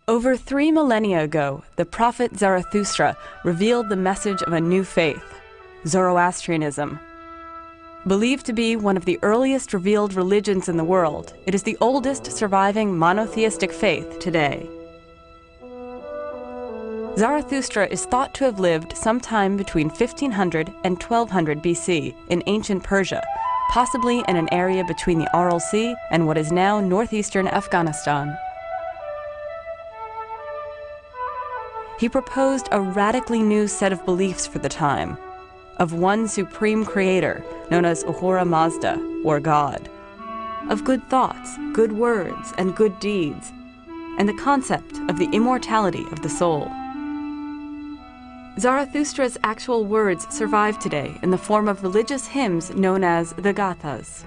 Over 3 millennia ago, the prophet Zarathustra revealed the message of a new faith, Zoroastrianism. Believed to be one of the earliest revealed religions in the world, it is the oldest surviving monotheistic faith today. Zarathustra is thought to have lived sometime between 1500 and 1200 BC in ancient Persia, possibly in an area between the Aral Sea and what is now northeastern Afghanistan. He proposed a radically new set of beliefs for the time, of one supreme creator known as Ahura Mazda, or God, of good thoughts, good words, and good deeds, and the concept of the immortality of the soul. Zarathustra's actual words survive today in the form of religious hymns known as the Gathas.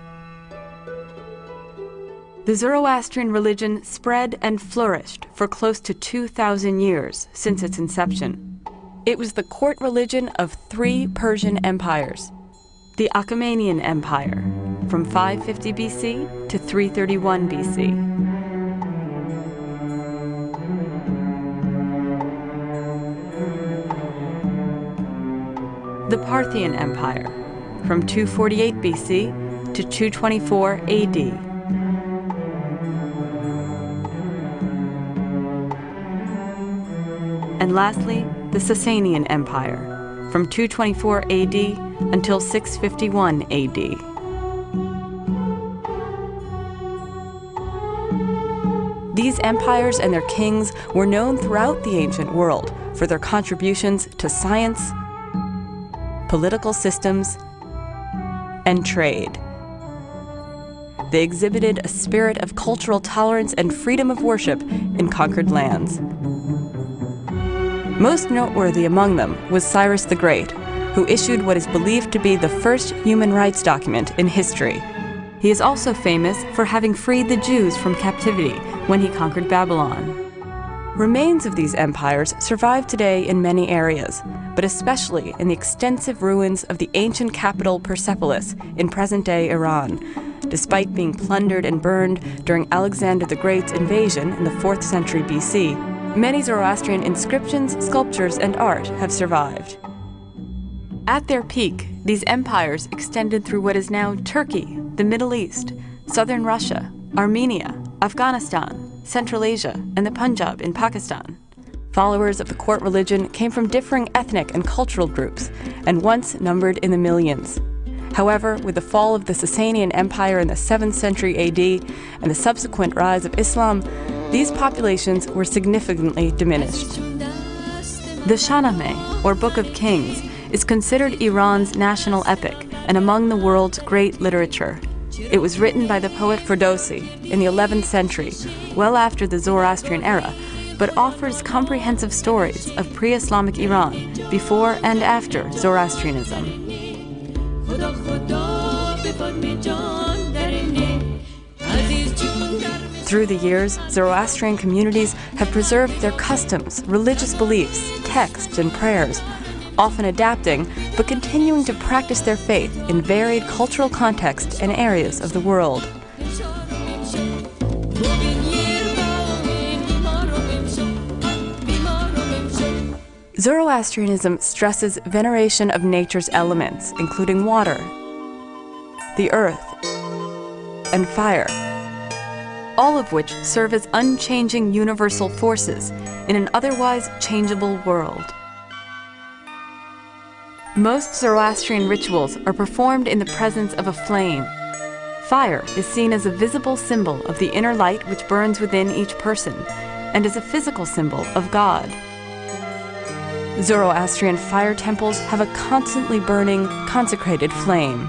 The Zoroastrian religion spread and flourished for close to 2,000 years since its inception. It was the court religion of 3 Persian empires: the Achaemenian Empire, from 550 BC to 331 BC. The Parthian Empire, from 248 BC to 224 AD. And lastly, the Sasanian Empire, from 224 AD until 651 AD. These empires and their kings were known throughout the ancient world for their contributions to science, political systems, and trade. They exhibited a spirit of cultural tolerance and freedom of worship in conquered lands. Most noteworthy among them was Cyrus the Great, who issued what is believed to be the first human rights document in history. He is also famous for having freed the Jews from captivity when he conquered Babylon. Remains of these empires survive today in many areas, but especially in the extensive ruins of the ancient capital Persepolis in present-day Iran, despite being plundered and burned during Alexander the Great's invasion in the 4th century BC. Many Zoroastrian inscriptions, sculptures, and art have survived. At their peak, these empires extended through what is now Turkey, the Middle East, southern Russia, Armenia, Afghanistan, Central Asia, and the Punjab in Pakistan. Followers of the court religion came from differing ethnic and cultural groups, and once numbered in the millions. However, with the fall of the Sasanian Empire in the 7th century AD and the subsequent rise of Islam, these populations were significantly diminished. The Shahnameh, or Book of Kings, is considered Iran's national epic and among the world's great literature. It was written by the poet Ferdowsi in the 11th century, well after the Zoroastrian era, but offers comprehensive stories of pre-Islamic Iran before and after Zoroastrianism. Through the years, Zoroastrian communities have preserved their customs, religious beliefs, texts, and prayers, often adapting but continuing to practice their faith in varied cultural contexts and areas of the world. Zoroastrianism stresses veneration of nature's elements, including water, the earth, and fire, all of which serve as unchanging universal forces in an otherwise changeable world. Most Zoroastrian rituals are performed in the presence of a flame. Fire is seen as a visible symbol of the inner light which burns within each person, and as a physical symbol of God. Zoroastrian fire temples have a constantly burning, consecrated flame.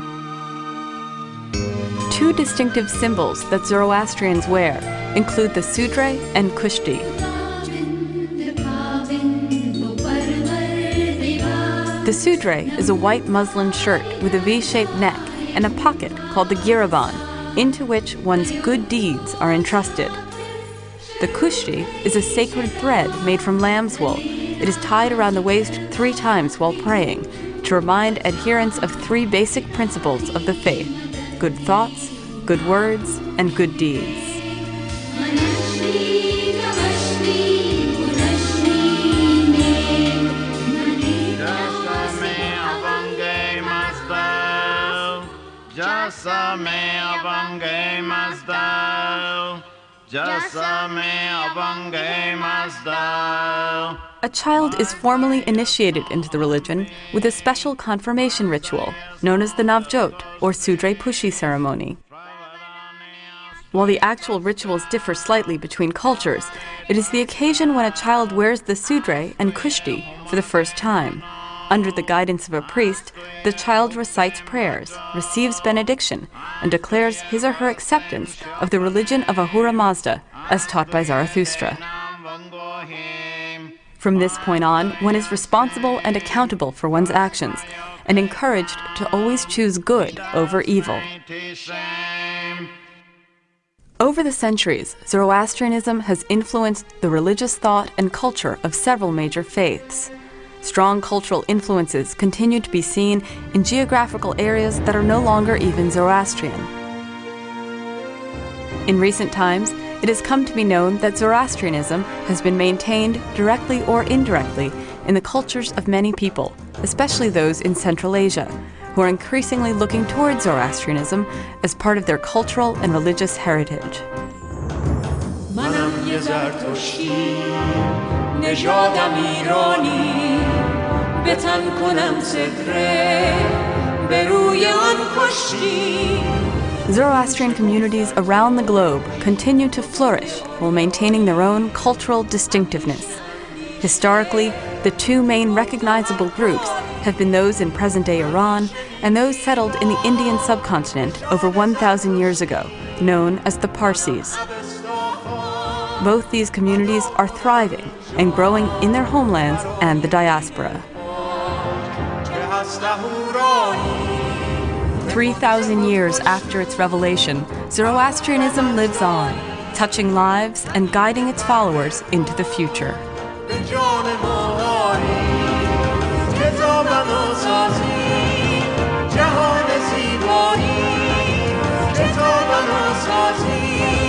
Two distinctive symbols that Zoroastrians wear include the sudre and kushti. The sudre is a white muslin shirt with a V-shaped neck and a pocket called the giraban, into which one's good deeds are entrusted. The kushti is a sacred thread made from lamb's wool. It is tied around the waist 3 times while praying to remind adherents of 3 basic principles of the faith: good thoughts, good words, and good deeds. A child is formally initiated into the religion with a special confirmation ritual known as the Navjot, or Sudre Pushi ceremony. While the actual rituals differ slightly between cultures, it is the occasion when a child wears the sudre and kushti for the first time. Under the guidance of a priest, the child recites prayers, receives benediction, and declares his or her acceptance of the religion of Ahura Mazda, as taught by Zarathustra. From this point on, one is responsible and accountable for one's actions, and encouraged to always choose good over evil. Over the centuries, Zoroastrianism has influenced the religious thought and culture of several major faiths. Strong cultural influences continue to be seen in geographical areas that are no longer even Zoroastrian. In recent times, it has come to be known that Zoroastrianism has been maintained directly or indirectly in the cultures of many people, especially those in Central Asia, who are increasingly looking towards Zoroastrianism as part of their cultural and religious heritage. Zoroastrian communities around the globe continue to flourish while maintaining their own cultural distinctiveness. Historically, the 2 main recognizable groups have been those in present-day Iran and those settled in the Indian subcontinent over 1,000 years ago, known as the Parsis. Both these communities are thriving and growing in their homelands and the diaspora. 3,000 years after its revelation, Zoroastrianism lives on, touching lives and guiding its followers into the future. جهان زیبایی کتاب نوسازی